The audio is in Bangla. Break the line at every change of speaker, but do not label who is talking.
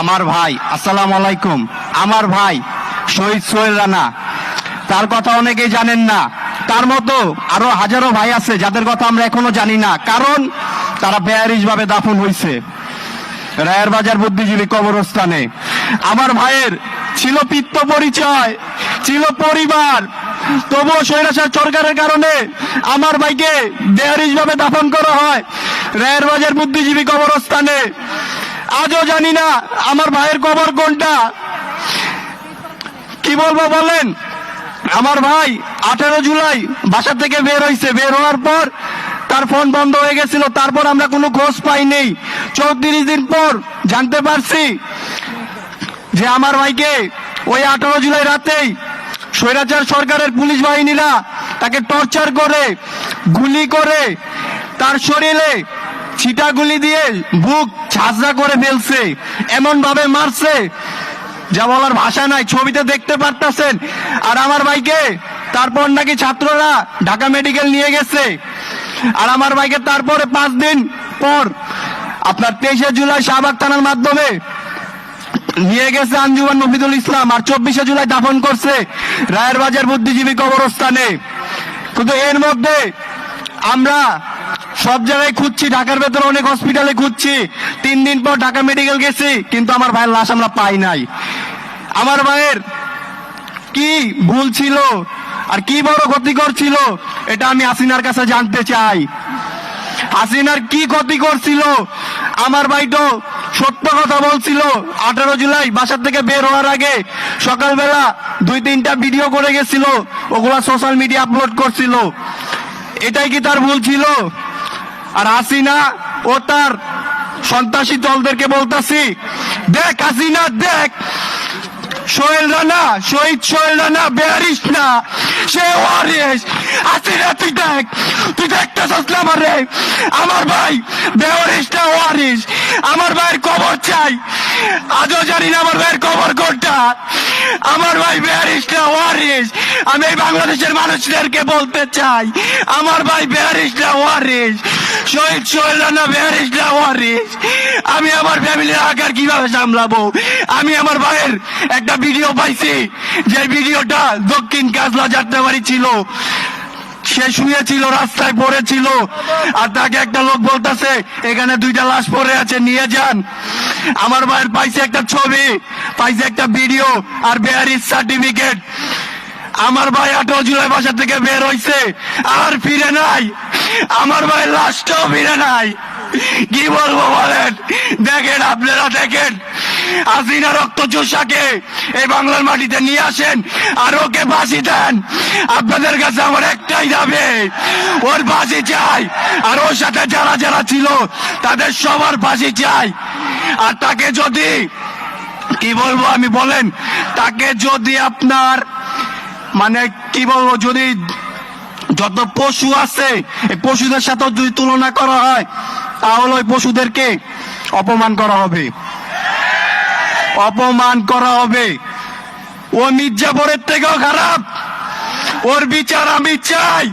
আমার ভাই, আসসালামু আলাইকুম। আমার ভাই শহীদ সোহেল রানা, তার কথা অনেকেই জানেন না। তার মতো আরো হাজারো ভাই আছে যাদের কথা আমরা এখনো জানি না, কারণ তারা বেআইনি ভাবে দাফন হয়েছে রায়ের বাজার বুদ্ধিজীবী কবরস্থানে। আমার ভাইয়ের ছিল পিতৃ পরিচয়, ছিল পরিবার, তবুও স্বৈরাচার সরকারের কারণে আমার ভাইকে বেআইনি ভাবে দাফন করা হয় রায়ের বাজার বুদ্ধিজীবী কবরস্থানে। আজও জানি না আমার ভাইয়ের কবর কোনটা। কি বলবো বলেন? আমার ভাই 18 জুলাই বাসা থেকে বের হয়েছে। বের হওয়ার পর তার ফোন বন্ধ হয়ে গেছিল। তারপর আমরা কোনো খোঁজ পাই নেই। 34 দিন পর জানতে পারছি যে আমার ভাইকে ওই 18 জুলাই রাতেই স্বৈরাচার সরকারের পুলিশ বাহিনীরা তাকে টর্চার করে, গুলি করে, তার শরীরে ছিটা গুলি দিয়ে বুক ঝাঁঝরা করে ফেলছে, এমন ভাবে মারছে যা বলার ভাষা নাই। ছবিতে দেখতে পারতেছেন। আর আমার ভাইকে তারপর নাকি ছাত্ররা ঢাকা মেডিকেল নিয়ে গেছে। আর আমার ভাইকে তারপরে 5 দিন পর আপনার 23 জুলাই শাহবাগ থানার মাধ্যমে নিয়ে গেছে আঞ্জুমান নফিদুল ইসলাম, আর 24 জুলাই দাফন করছে রায়ের বাজার বুদ্ধিজীবী কবরস্থানে। কিন্তু এর মধ্যে আমরা সব জায়গায় খুঁজছি, ঢাকার ভেতরে অনেক হসপিটালে খুঁজছি। 3 দিন পর ঢাকা মেডিকেল গেছি, কিন্তু আমার ভাইয়ের লাশ আমরা পাই নাই। আমার ভাইয়ের কি ভুল ছিল আর কি বড় ক্ষতিকর ছিল, এটা আমি হাসিনার কাছে জানতে চাই। হাসিনার কি ক্ষতি করছিল? আমার ভাই তো সত্য কথা বলছিল। 18 জুলাই বাসা থেকে বের হওয়ার আগে সকালবেলা 2-3টা ভিডিও করে গেছিল, ওগুলা সোশ্যাল মিডিয়া আপলোড করছিল। এটাই কি তার ভুল ছিল? আর হাসিনা ও তার সন্ত্রাসী দলদেরকে বলতাছি, দেখ হাসিনা, দেখ সোহেল রানা, শহীদ সোহেল রানা বেয়ারিস না, সে ওয়ারিস। হাসিনা তুই দেখ, তুই দেখতে চাস আমারে? আমার ভাই বেয়ারিস না, ওয়ারিস। আমার ভাইয়ের কবর চাই। আজও জানি না আমার ভাইয়ের কবর কোনটা। আমার ভাই বেয়ারিস না, ওয়ারিস। আমি এই বাংলাদেশের মানুষদেরকে বলতে চাই, আমার ভাই বেয়ারিস না, ওয়ারিস। শহীদ সোহেল রানা বেয়ারিস না, ওয়ারিস। আমি আমার ফ্যামিলির আকার কিভাবে সামলাবো? আমি আমার ভাইয়ের একটা ভিডিও পাইছি, যে ভিডিওটা দক্ষিণ কাজলা যাত্রাবাড়ি ছিল। সে শুয়েছিল, রাস্তায় পড়েছিল, আর তাকে একটা লোক বলতেছে এখানে 2টা লাশ পড়ে আছে, নিয়ে যান। আমার ভাইয়ের পাইছে একটা ছবি, পাইছে একটা ভিডিও, আর বেয়ারিস সার্টিফিকেট। আমার ভাই 18 জুলাই বাসা থেকে বের হয়েছে, আর ফিরে নাই। আমার ভাইয়ের লাশটাও ফিরে নাই। কি বলবো বলেন? দেখেন, আপনারা দেখেন, হাসিনা রক্তচোষাকে এই বাংলার মাটিতে নিয়ে আসেন আর ওকে ফাঁসি দেন। আপনাদের কাছে আমার একটাই দাবি, ওর ফাঁসি চাই, আর ওর সাথে যারা যারা ছিল তাদের সবার ফাঁসি চাই। আর তাকে যদি, কি বলবো আমি বলেন, তাকে যদি আপনার মানে কি বলবো, যদি যত পশু আছে এই পশুদের সাথে যদি তুলনা করা হয়, তাহলে ওই পশুদেরকে অপমান করা হবে, অপমান করা হবে। ও মির্জাপুরের থেকেও খারাপ। ওর বিচার আমি চাই।